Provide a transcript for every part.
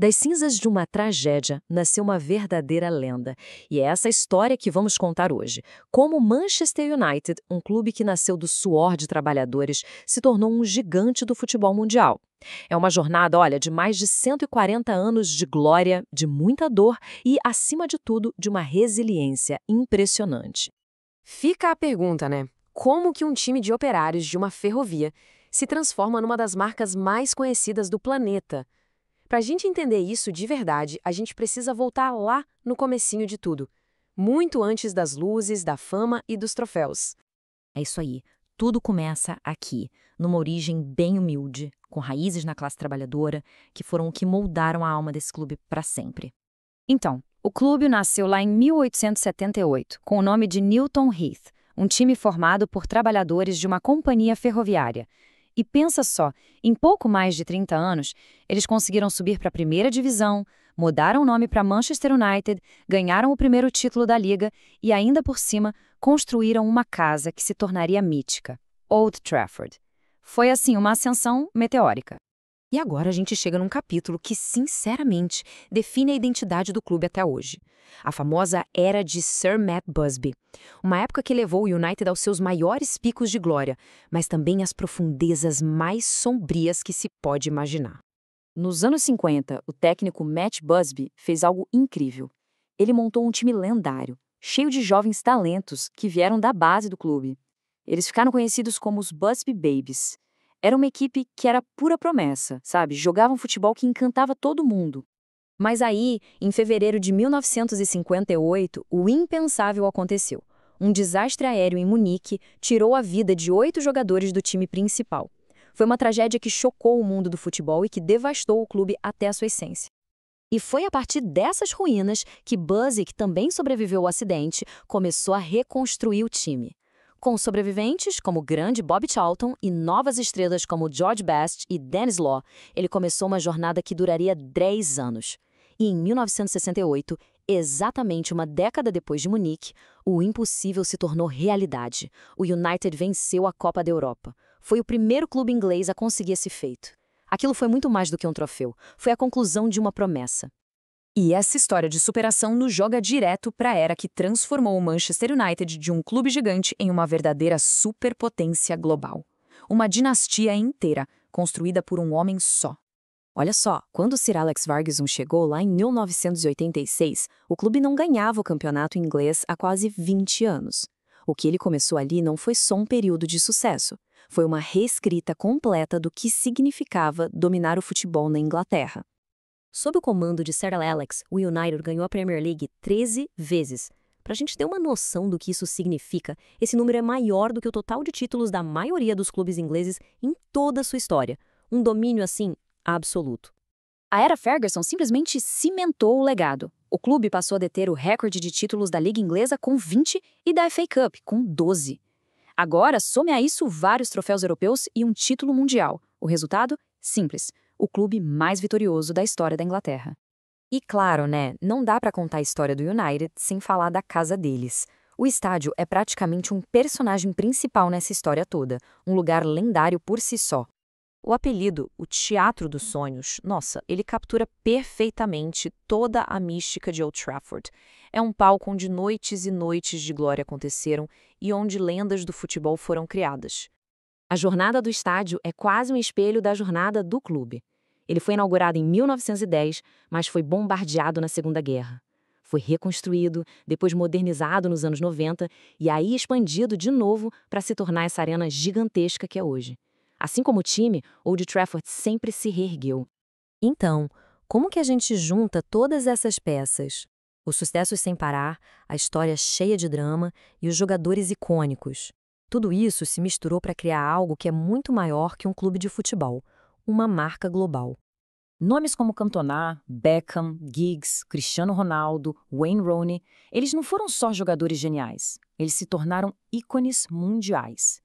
Das cinzas de uma tragédia nasceu uma verdadeira lenda. E é essa história que vamos contar hoje. Como o Manchester United, um clube que nasceu do suor de trabalhadores, se tornou um gigante do futebol mundial. É uma jornada, olha, de mais de 140 anos de glória, de muita dor e, acima de tudo, de uma resiliência impressionante. Fica a pergunta, né? Como que um time de operários de uma ferrovia se transforma numa das marcas mais conhecidas do planeta? Para a gente entender isso de verdade, a gente precisa voltar lá no comecinho de tudo, muito antes das luzes, da fama e dos troféus. É isso aí. Tudo começa aqui, numa origem bem humilde, com raízes na classe trabalhadora, que foram o que moldaram a alma desse clube para sempre. Então, o clube nasceu lá em 1878, com o nome de Newton Heath, um time formado por trabalhadores de uma companhia ferroviária. E pensa só, em pouco mais de 30 anos, eles conseguiram subir para a primeira divisão, mudaram o nome para Manchester United, ganharam o primeiro título da liga e, ainda por cima, construíram uma casa que se tornaria mítica, Old Trafford. Foi, assim, uma ascensão meteórica. E agora a gente chega num capítulo que, sinceramente, define a identidade do clube até hoje. A famosa Era de Sir Matt Busby. Uma época que levou o United aos seus maiores picos de glória, mas também às profundezas mais sombrias que se pode imaginar. Nos anos 50, o técnico Matt Busby fez algo incrível. Ele montou um time lendário, cheio de jovens talentos que vieram da base do clube. Eles ficaram conhecidos como os Busby Babies. Era uma equipe que era pura promessa, sabe? Jogavam futebol que encantava todo mundo. Mas aí, em fevereiro de 1958, o impensável aconteceu. Um desastre aéreo em Munique tirou a vida de 8 jogadores do time principal. Foi uma tragédia que chocou o mundo do futebol e que devastou o clube até a sua essência. E foi a partir dessas ruínas que Busby, que também sobreviveu ao acidente, começou a reconstruir o time. Com sobreviventes como o grande Bobby Charlton e novas estrelas como George Best e Dennis Law, ele começou uma jornada que duraria 10 anos. E em 1968, exatamente uma década depois de Munique, o impossível se tornou realidade. O United venceu a Copa da Europa. Foi o primeiro clube inglês a conseguir esse feito. Aquilo foi muito mais do que um troféu, foi a conclusão de uma promessa. E essa história de superação nos joga direto para a era que transformou o Manchester United de um clube gigante em uma verdadeira superpotência global. Uma dinastia inteira, construída por um homem só. Olha só, quando o Sir Alex Ferguson chegou lá em 1986, o clube não ganhava o campeonato inglês há quase 20 anos. O que ele começou ali não foi só um período de sucesso, foi uma reescrita completa do que significava dominar o futebol na Inglaterra. Sob o comando de Sir Alex, o United ganhou a Premier League 13 vezes. Para a gente ter uma noção do que isso significa, esse número é maior do que o total de títulos da maioria dos clubes ingleses em toda a sua história. Um domínio, assim, absoluto. A era Ferguson simplesmente cimentou o legado. O clube passou a deter o recorde de títulos da Liga Inglesa com 20 e da FA Cup com 12. Agora, some a isso vários troféus europeus e um título mundial. O resultado? Simples. O clube mais vitorioso da história da Inglaterra. E claro, né, não dá para contar a história do United sem falar da casa deles. O estádio é praticamente um personagem principal nessa história toda, um lugar lendário por si só. O apelido, o Teatro dos Sonhos, nossa, ele captura perfeitamente toda a mística de Old Trafford. É um palco onde noites e noites de glória aconteceram e onde lendas do futebol foram criadas. A jornada do estádio é quase um espelho da jornada do clube. Ele foi inaugurado em 1910, mas foi bombardeado na Segunda Guerra. Foi reconstruído, depois modernizado nos anos 90 e aí expandido de novo para se tornar essa arena gigantesca que é hoje. Assim como o time, Old Trafford sempre se reergueu. Então, como que a gente junta todas essas peças? Os sucessos sem parar, a história cheia de drama e os jogadores icônicos. Tudo isso se misturou para criar algo que é muito maior que um clube de futebol, uma marca global. Nomes como Cantona, Beckham, Giggs, Cristiano Ronaldo, Wayne Rooney, eles não foram só jogadores geniais, eles se tornaram ícones mundiais.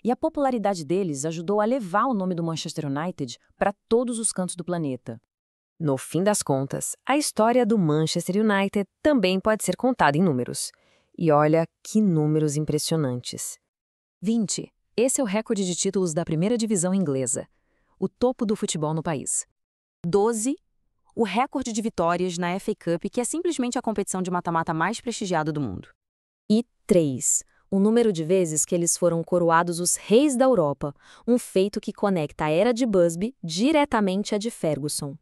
E a popularidade deles ajudou a levar o nome do Manchester United para todos os cantos do planeta. No fim das contas, a história do Manchester United também pode ser contada em números. E olha que números impressionantes. 20. Esse é o recorde de títulos da primeira divisão inglesa, o topo do futebol no país. 12. o recorde de vitórias na FA Cup, que é simplesmente a competição de mata-mata mais prestigiada do mundo. E 3. O número de vezes que eles foram coroados os reis da Europa, um feito que conecta a era de Busby diretamente à de Ferguson.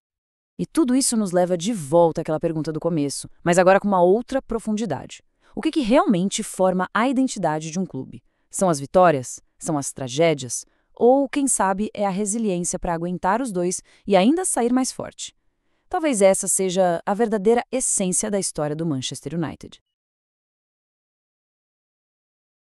E tudo isso nos leva de volta àquela pergunta do começo, mas agora com uma outra profundidade. O que realmente forma a identidade de um clube? São as vitórias? São as tragédias? Ou, quem sabe, é a resiliência para aguentar os dois e ainda sair mais forte? Talvez essa seja a verdadeira essência da história do Manchester United.